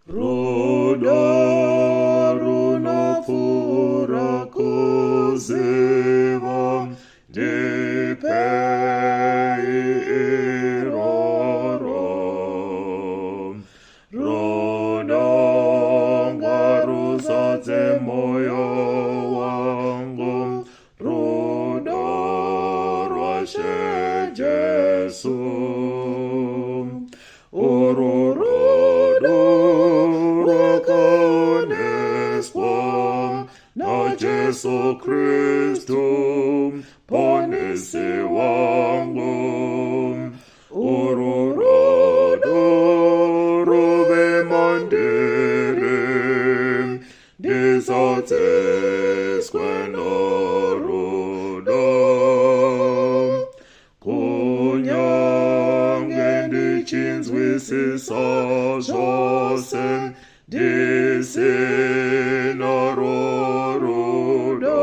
Ruda runapfura kuziva ndipei iroro. Ruda ngaruzadze moyo wangu, ruda rwaShe Jesu. Uru rudo rwakaoneswa na Jesu Kristu ponesi wangu. Uru rudo ruve mandiri ndizodzeswe norudo. Kunyange ndichinzwisisa zvose ndisina rudo.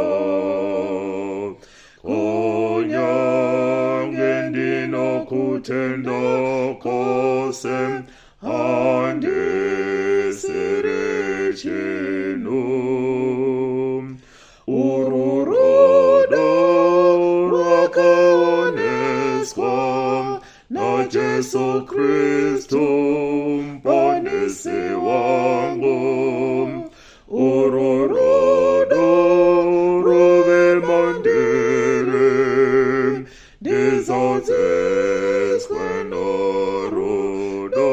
Kunyange ndinokutenda kose handisiri chinhu. Uru rudo rwakaoneswa na Jesu Kristu ponesi wangu. Uru rudo ruve mandiri ndizodzeswe norudo.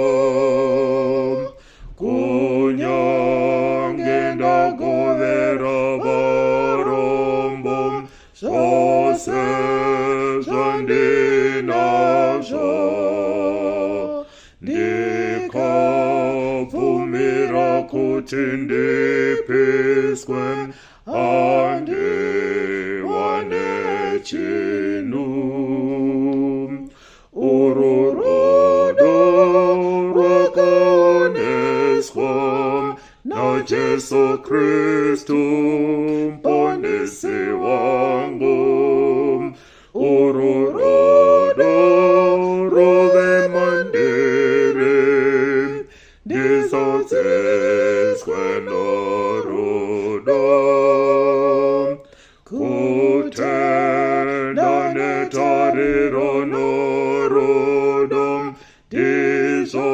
Kunyange ndagovera varombo zvose zvandinazvo, ndikabvumira kuti ndipiswe handiwane chinhu. Uru rudo rwakaoneswa na Jesu Kristu ponesi wangu. Uru rudo ruve mandiri ndizodzeswe norudo. Kutenda netariro norudo ndizvo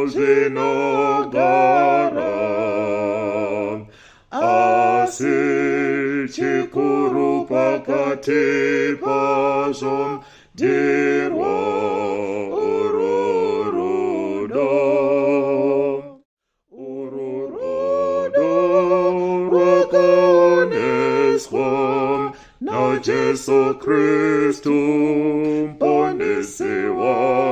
zvinogara, asi chikuru pakati pazvo ndirwo uru rudo. Uru rudo rwakaoneswa na Jesu Kristu ponesi wangu.